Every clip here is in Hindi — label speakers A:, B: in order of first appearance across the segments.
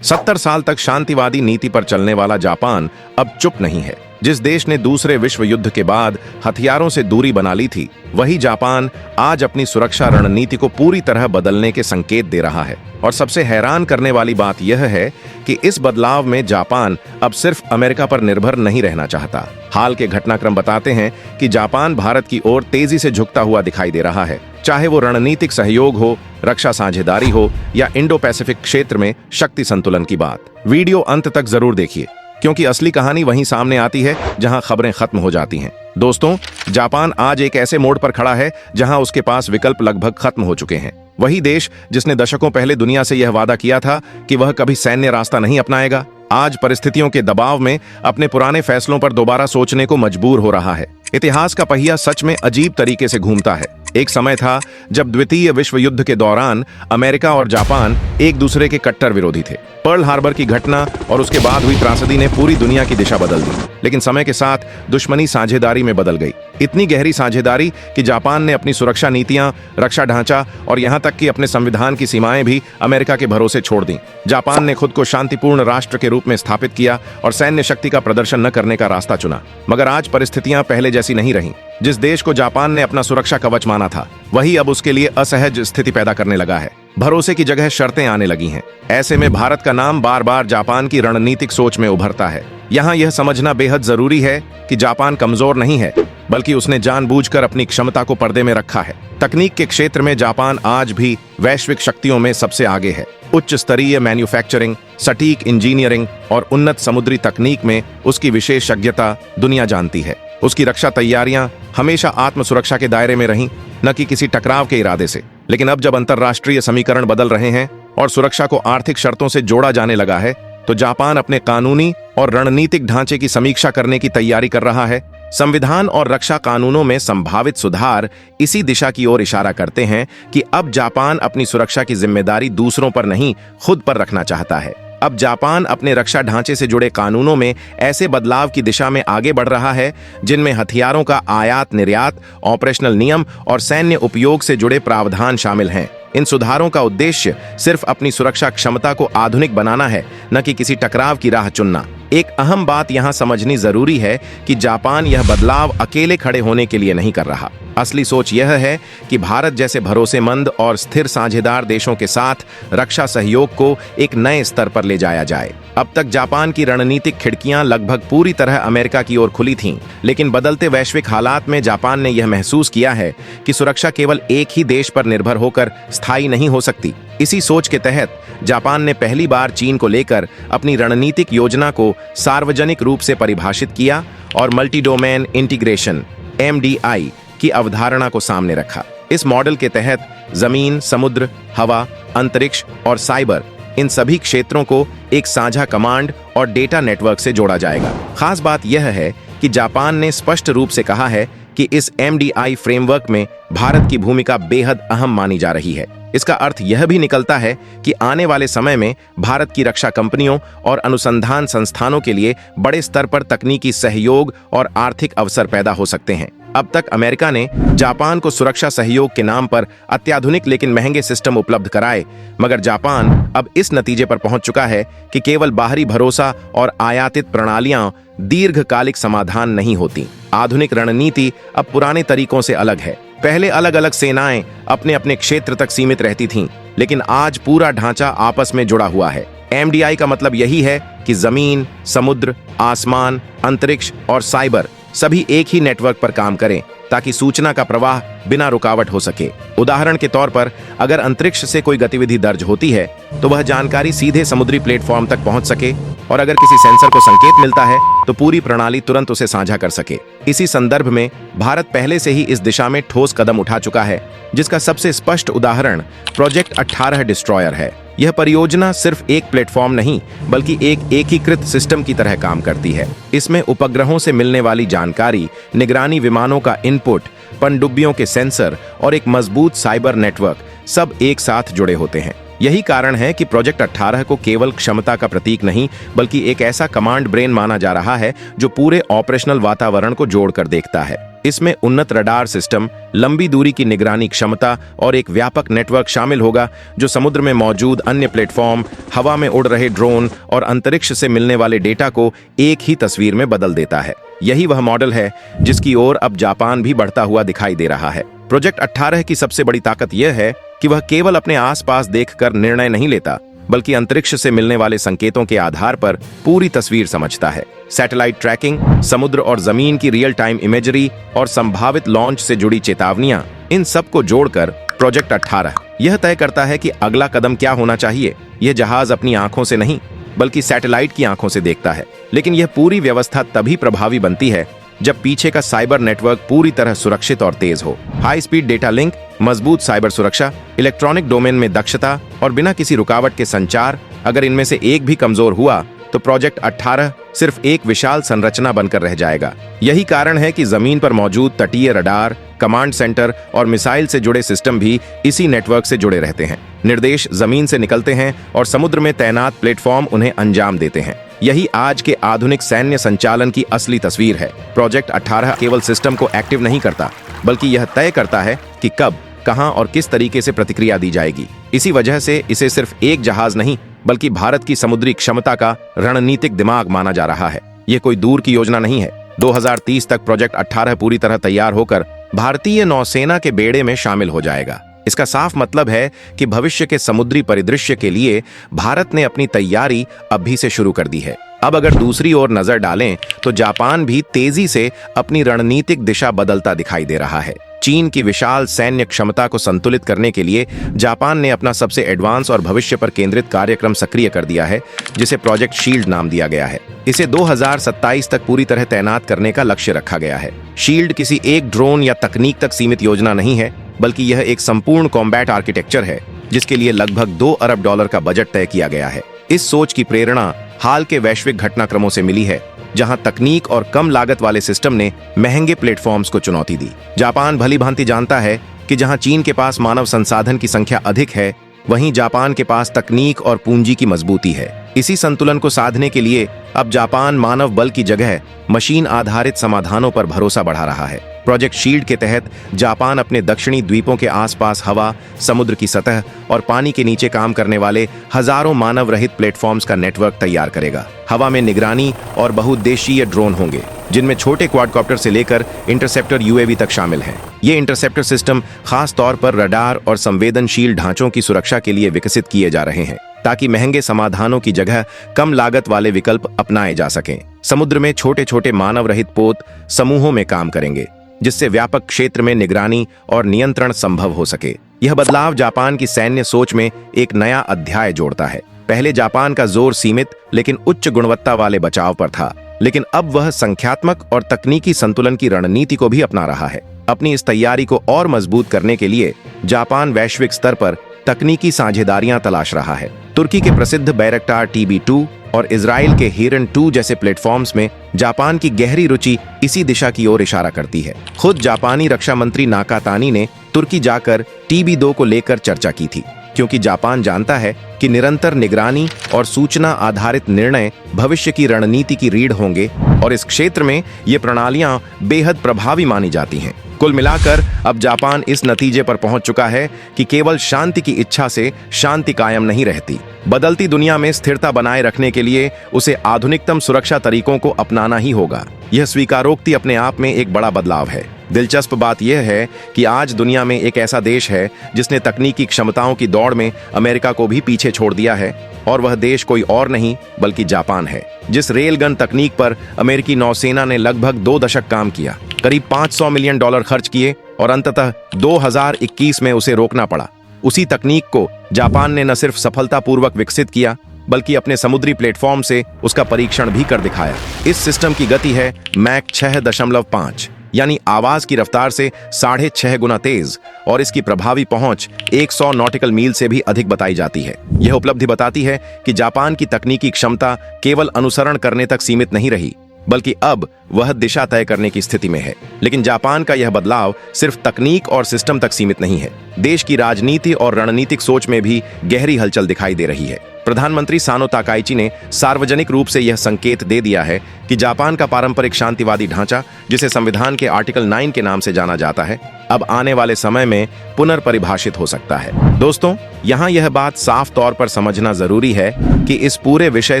A: 70 साल तक शांतिवादी नीति पर चलने वाला जापान अब चुप नहीं है। जिस देश ने दूसरे विश्व युद्ध के बाद हथियारों से दूरी बना ली थी, वही जापान आज अपनी सुरक्षा रणनीति को पूरी तरह बदलने के संकेत दे रहा है। और सबसे हैरान करने वाली बात यह है कि इस बदलाव में जापान अब सिर्फ अमेरिका पर निर्भर नहीं रहना चाहता। हाल के घटनाक्रम बताते हैं कि जापान भारत की ओर तेजी से झुकता हुआ दिखाई दे रहा है, चाहे वो रणनीतिक सहयोग हो, रक्षा साझेदारी हो या इंडो पैसिफिक क्षेत्र में शक्ति संतुलन की बात। वीडियो अंत तक जरूर देखिए, क्योंकि असली कहानी वहीं सामने आती है जहां खबरें खत्म हो जाती हैं। दोस्तों, जापान आज एक ऐसे मोड़ पर खड़ा है जहां उसके पास विकल्प लगभग खत्म हो चुके हैं। वही देश जिसने दशकों पहले दुनिया से यह वादा किया था कि वह कभी सैन्य रास्ता नहीं अपनाएगा, आज परिस्थितियों के दबाव में अपने पुराने फैसलों पर दोबारा सोचने को मजबूर हो रहा है। इतिहास का पहिया सच में अजीब तरीके से घूमता है। एक समय था जब द्वितीय विश्व युद्ध के दौरान अमेरिका और जापान एक दूसरे के कट्टर विरोधी थे। पर्ल हार्बर की घटना और उसके बाद हुई त्रासदी ने पूरी दुनिया की दिशा बदल दी, लेकिन समय के साथ दुश्मनी साझेदारी में बदल गई। इतनी गहरी साझेदारी कि जापान ने अपनी सुरक्षा नीतियां, रक्षा ढांचा और यहां तक कि अपने संविधान की सीमाएं भी अमेरिका के भरोसे छोड़ दी। जापान ने खुद को शांतिपूर्ण राष्ट्र के रूप में स्थापित किया और सैन्य शक्ति का प्रदर्शन न करने का रास्ता चुना। मगर आज परिस्थितियां पहले जैसी नहीं रहीं। जिस देश को जापान ने अपना सुरक्षा कवच माना था, वही अब उसके लिए असहज स्थिति पैदा करने लगा है। भरोसे की जगह शर्तें आने लगी हैं। ऐसे में भारत का नाम बार बार जापान की रणनीतिक सोच में उभरता है। यहाँ यह समझना बेहद जरूरी है कि जापान कमजोर नहीं है, बल्कि उसने जानबूझकर अपनी क्षमता को पर्दे में रखा है। तकनीक के क्षेत्र में जापान आज भी वैश्विक शक्तियों में सबसे आगे है। उच्च स्तरीय मैन्युफैक्चरिंग, सटीक इंजीनियरिंग और उन्नत समुद्री तकनीक में उसकी विशेषज्ञता दुनिया जानती है। उसकी रक्षा तैयारियां हमेशा आत्म सुरक्षा के दायरे में रहीं, न कि किसी टकराव के इरादे से। लेकिन अब जब अंतर्राष्ट्रीय समीकरण बदल रहे हैं और सुरक्षा को आर्थिक शर्तों से जोड़ा जाने लगा है, तो जापान अपने कानूनी और रणनीतिक ढांचे की समीक्षा करने की तैयारी कर रहा है। संविधान और रक्षा कानूनों में संभावित सुधार इसी दिशा की ओर इशारा करते हैं कि अब जापान अपनी सुरक्षा की जिम्मेदारी दूसरों पर नहीं, खुद पर रखना चाहता है। अब जापान अपने रक्षा ढांचे से जुड़े कानूनों में ऐसे बदलाव की दिशा में आगे बढ़ रहा है जिनमें हथियारों का आयात निर्यात, ऑपरेशनल नियम और सैन्य उपयोग से जुड़े प्रावधान शामिल हैं। इन सुधारों का उद्देश्य सिर्फ अपनी सुरक्षा क्षमता को आधुनिक बनाना है, न कि किसी टकराव की राह चुनना। एक अहम बात यहां समझनी जरूरी है कि जापान यह बदलाव अकेले खड़े होने के लिए नहीं कर रहा। असली सोच यह है कि भारत जैसे भरोसेमंद और स्थिर साझेदार देशों के साथ रक्षा सहयोग को एक नए स्तर पर ले जाया जाए। अब तक जापान की रणनीतिक खिड़कियां लगभग पूरी तरह अमेरिका की ओर खुली थीं, लेकिन बदलते वैश्विक हालात में जापान ने यह महसूस किया है कि सुरक्षा केवल एक ही देश पर निर्भर होकर स्थायी नहीं हो सकती। इसी सोच के तहत जापान ने पहली बार चीन को लेकर अपनी रणनीतिक योजना को सार्वजनिक रूप से परिभाषित किया और मल्टी डोमेन इंटीग्रेशन (MDI) की अवधारणा को सामने रखा। इस मॉडल के तहत जमीन, समुद्र, हवा, अंतरिक्ष और साइबर, इन सभी क्षेत्रों को एक साझा कमांड और डेटा नेटवर्क से जोड़ा जाएगा। खास बात यह है कि जापान ने स्पष्ट रूप से कहा है कि इस MDI फ्रेमवर्क में भारत की भूमिका बेहद अहम मानी जा रही है। इसका अर्थ यह भी निकलता है कि आने वाले समय में भारत की रक्षा कंपनियों और अनुसंधान संस्थानों के लिए बड़े स्तर पर तकनीकी सहयोग और आर्थिक अवसर पैदा हो सकते हैं। अब तक अमेरिका ने जापान को सुरक्षा सहयोग के नाम पर अत्याधुनिक लेकिन महंगे सिस्टम उपलब्ध कराए, मगर जापान अब इस नतीजे पर पहुंच चुका है कि केवल बाहरी भरोसा और आयातित प्रणालियां दीर्घकालिक समाधान नहीं होती। आधुनिक रणनीति अब पुराने तरीकों से अलग है। पहले अलग अलग सेनाएं अपने अपने क्षेत्र तक सीमित रहती थीं, लेकिन आज पूरा ढांचा आपस में जुड़ा हुआ है। MDI का मतलब यही है कि जमीन, समुद्र, आसमान, अंतरिक्ष और साइबर सभी एक ही नेटवर्क पर काम करें, ताकि सूचना का प्रवाह बिना रुकावट हो सके। उदाहरण के तौर पर, अगर अंतरिक्ष से कोई गतिविधि दर्ज होती है, तो वह जानकारी सीधे समुद्री प्लेटफॉर्म तक पहुंच सके, और अगर किसी सेंसर को संकेत मिलता है तो पूरी प्रणाली तुरंत उसे साझा कर सके। इसी संदर्भ में भारत पहले से ही इस दिशा में ठोस कदम उठा चुका है, जिसका सबसे स्पष्ट उदाहरण प्रोजेक्ट 18 डिस्ट्रॉयर है। यह परियोजना सिर्फ एक प्लेटफॉर्म नहीं, बल्कि एक एकीकृत सिस्टम की तरह काम करती है। इसमें उपग्रहों से मिलने वाली जानकारी, निगरानी विमानों का इनपुट, पनडुब्बियों के सेंसर और एक मजबूत साइबर नेटवर्क सब एक साथ जुड़े होते हैं। यही कारण है कि प्रोजेक्ट 18 को केवल क्षमता का प्रतीक नहीं बल्कि एक ऐसा कमांड ब्रेन माना जा रहा है जो पूरे ऑपरेशनल वातावरण को जोड़कर देखता है। इसमें उन्नत रडार सिस्टम, लंबी दूरी की निगरानी क्षमता और एक व्यापक नेटवर्क शामिल होगा जो समुद्र में मौजूद अन्य प्लेटफॉर्म, हवा में उड़ रहे ड्रोन और अंतरिक्ष से मिलने वाले डेटा को एक ही तस्वीर में बदल देता है। यही वह मॉडल है जिसकी ओर अब जापान भी बढ़ता हुआ दिखाई दे रहा है। प्रोजेक्ट 18 की सबसे बड़ी ताकत यह है कि वह केवल अपने आसपास देखकर निर्णय नहीं लेता बल्कि अंतरिक्ष से मिलने वाले संकेतों के आधार पर पूरी तस्वीर समझता है। सैटेलाइट ट्रैकिंग, समुद्र और जमीन की रियल टाइम इमेजरी और संभावित लॉन्च से जुड़ी चेतावनियां, इन सब को जोड़कर प्रोजेक्ट 18 यह तय करता है कि अगला कदम क्या होना चाहिए। यह जहाज अपनी आंखों से नहीं बल्कि सैटेलाइट की आंखों से देखता है, लेकिन यह पूरी व्यवस्था तभी प्रभावी बनती है जब पीछे का साइबर नेटवर्क पूरी तरह सुरक्षित और तेज हो। हाई स्पीड डेटा लिंक, मजबूत साइबर सुरक्षा, इलेक्ट्रॉनिक डोमेन में दक्षता और बिना किसी रुकावट के संचार, अगर इनमें से एक भी कमजोर हुआ तो प्रोजेक्ट 18 सिर्फ एक विशाल संरचना बनकर रह जाएगा। यही कारण है कि जमीन पर मौजूद तटीय रडार, कमांड सेंटर और मिसाइल से जुड़े सिस्टम भी इसी नेटवर्क से जुड़े रहते हैं। निर्देश जमीन से निकलते हैं और समुद्र में तैनात प्लेटफॉर्म उन्हें अंजाम देते हैं। यही आज के आधुनिक सैन्य संचालन की असली तस्वीर है। प्रोजेक्ट 18 केवल सिस्टम को एक्टिव नहीं करता बल्कि यह तय करता है कि कब, कहां और किस तरीके से प्रतिक्रिया दी जाएगी। इसी वजह से इसे सिर्फ एक जहाज नहीं बल्कि भारत की समुद्री क्षमता का रणनीतिक दिमाग माना जा रहा है। यह कोई दूर की योजना नहीं है। 2030 तक प्रोजेक्ट 18 पूरी तरह तैयार होकर भारतीय नौसेना के बेड़े में शामिल हो जाएगा। इसका साफ मतलब है कि भविष्य के समुद्री परिदृश्य के लिए भारत ने अपनी तैयारी अभी से शुरू कर दी है। अब अगर दूसरी ओर नजर डालें तो जापान भी तेजी से अपनी रणनीतिक दिशा बदलता दिखाई दे रहा है। चीन की विशाल सैन्य क्षमता को संतुलित करने के लिए जापान ने अपना सबसे एडवांस और भविष्य पर केंद्रित कार्यक्रम सक्रिय कर दिया है, जिसे प्रोजेक्ट शील्ड नाम दिया गया है। इसे 2027 तक पूरी तरह तैनात करने का लक्ष्य रखा गया है। शील्ड किसी एक ड्रोन या तकनीक तक सीमित योजना नहीं है बल्कि यह एक संपूर्ण कॉम्बैट आर्किटेक्चर है जिसके लिए लगभग $2 अरब का बजट तय किया गया है। इस सोच की प्रेरणा हाल के वैश्विक घटनाक्रमों से मिली है, जहां तकनीक और कम लागत वाले सिस्टम ने महंगे प्लेटफॉर्म्स को चुनौती दी। जापान भली भांति जानता है कि जहां चीन के पास मानव संसाधन की संख्या अधिक है, वहीं जापान के पास तकनीक और पूंजी की मजबूती है। इसी संतुलन को साधने के लिए अब जापान मानव बल की जगह मशीन आधारित समाधानों पर भरोसा बढ़ा रहा है। प्रोजेक्ट शील्ड के तहत जापान अपने दक्षिणी द्वीपों के आसपास हवा, समुद्र की सतह और पानी के नीचे काम करने वाले हजारों मानव रहित प्लेटफॉर्म्स का नेटवर्क तैयार करेगा। हवा में निगरानी और बहुउद्देशीय ड्रोन होंगे, जिनमें छोटे क्वाडकॉप्टर से लेकर इंटरसेप्टर यूएवी तक शामिल हैं। ये इंटरसेप्टर सिस्टम खास तौर पर रडार और संवेदनशील ढांचों की सुरक्षा के लिए विकसित किए जा रहे हैं, ताकि महंगे समाधानों की जगह कम लागत वाले विकल्प अपनाए जा सकें। समुद्र में छोटे छोटे मानव रहित पोत समूहों में काम करेंगे, जिससे व्यापक क्षेत्र में निगरानी और नियंत्रण संभव हो सके। यह बदलाव जापान की सैन्य सोच में एक नया अध्याय जोड़ता है। पहले जापान का जोर सीमित लेकिन उच्च गुणवत्ता वाले बचाव पर था, लेकिन अब वह संख्यात्मक और तकनीकी संतुलन की रणनीति को भी अपना रहा है। अपनी इस तैयारी को और मजबूत करने के लिए जापान वैश्विक स्तर पर तकनीकी साझेदारियां तलाश रहा है। तुर्की के प्रसिद्ध बैरक्टार TB2 और इजराइल के हिरन 2 जैसे प्लेटफॉर्म्स में जापान की गहरी रुचि इसी दिशा की ओर इशारा करती है। खुद जापानी रक्षा मंत्री नाकातानी ने तुर्की जाकर TB2 को लेकर चर्चा की थी, क्योंकि जापान जानता है कि निरंतर निगरानी और सूचना आधारित निर्णय भविष्य की रणनीति की रीढ़ होंगे और इस क्षेत्र में ये प्रणालियां बेहद प्रभावी मानी जाती हैं। कुल मिलाकर अब जापान इस नतीजे पर पहुंच चुका है कि केवल शांति की इच्छा से शांति कायम नहीं रहती। बदलती दुनिया में स्थिरता बनाए रखने के लिए उसे आधुनिकतम सुरक्षा तरीकों को अपनाना ही होगा। यह स्वीकारोक्ति अपने आप में एक बड़ा बदलाव है। दिलचस्प बात यह है कि आज दुनिया में एक ऐसा देश है जिसने तकनीकी क्षमताओं की दौड़ में अमेरिका को भी पीछे छोड़ दिया है, और वह देश कोई और नहीं बल्कि जापान है। जिस रेलगन तकनीक पर अमेरिकी नौसेना ने लगभग 2 दशक काम किया, करीब $500 मिलियन खर्च किए और अंततः 2021 में उसे रोकना पड़ा, उसी तकनीक को जापान ने न सिर्फ सफलतापूर्वक विकसित किया बल्कि अपने समुद्री प्लेटफॉर्म से उसका परीक्षण भी कर दिखाया। इस सिस्टम की गति है मैक 6.5, यानी आवाज की रफ्तार से 6.5 गुना तेज, और इसकी प्रभावी पहुंच 100 नॉटिकल मील से भी अधिक बताई जाती है। यह उपलब्धि बताती है कि जापान की तकनीकी क्षमता केवल अनुसरण करने तक सीमित नहीं रही, बल्कि अब वह दिशा तय करने की स्थिति में है। लेकिन जापान का यह बदलाव सिर्फ तकनीक और सिस्टम तक सीमित नहीं है। देश की राजनीति और रणनीतिक सोच में भी गहरी हलचल दिखाई दे रही है। प्रधानमंत्री सानो ताकाइची ने सार्वजनिक रूप से यह संकेत दे दिया है कि जापान का पारंपरिक शांतिवादी ढांचा, जिसे संविधान के आर्टिकल 9 के नाम से जाना जाता है, अब आने वाले समय में पुनर्परिभाषित हो सकता है। दोस्तों, यहाँ यह बात साफ तौर पर समझना जरूरी है कि इस पूरे विषय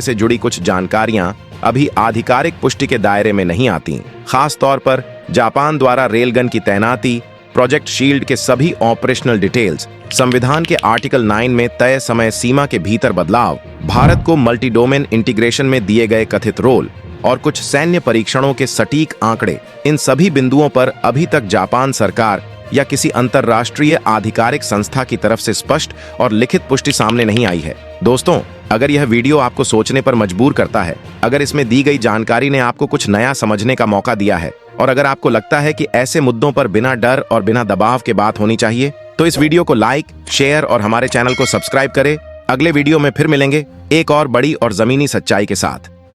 A: से जुड़ी कुछ जानकारियां अभी आधिकारिक पुष्टि के दायरे में नहीं आती। खास तौर पर जापान द्वारा रेलगन की तैनाती, प्रोजेक्ट शील्ड के सभी ऑपरेशनल डिटेल्स, संविधान के आर्टिकल 9 में तय समय सीमा के भीतर बदलाव, भारत को मल्टी डोमेन इंटीग्रेशन में दिए गए कथित रोल और कुछ सैन्य परीक्षणों के सटीक आंकड़े, इन सभी बिंदुओं पर अभी तक जापान सरकार या किसी अंतर्राष्ट्रीय आधिकारिक संस्था की तरफ से स्पष्ट और लिखित पुष्टि सामने नहीं आई है। दोस्तों, अगर यह वीडियो आपको सोचने पर मजबूर करता है, अगर इसमें दी गई जानकारी ने आपको कुछ नया समझने का मौका दिया है, और अगर आपको लगता है कि ऐसे मुद्दों पर बिना डर और बिना दबाव के बात होनी चाहिए, तो इस वीडियो को लाइक, शेयर और हमारे चैनल को सब्सक्राइब करें। अगले वीडियो में फिर मिलेंगे एक और बड़ी और जमीनी सच्चाई के साथ।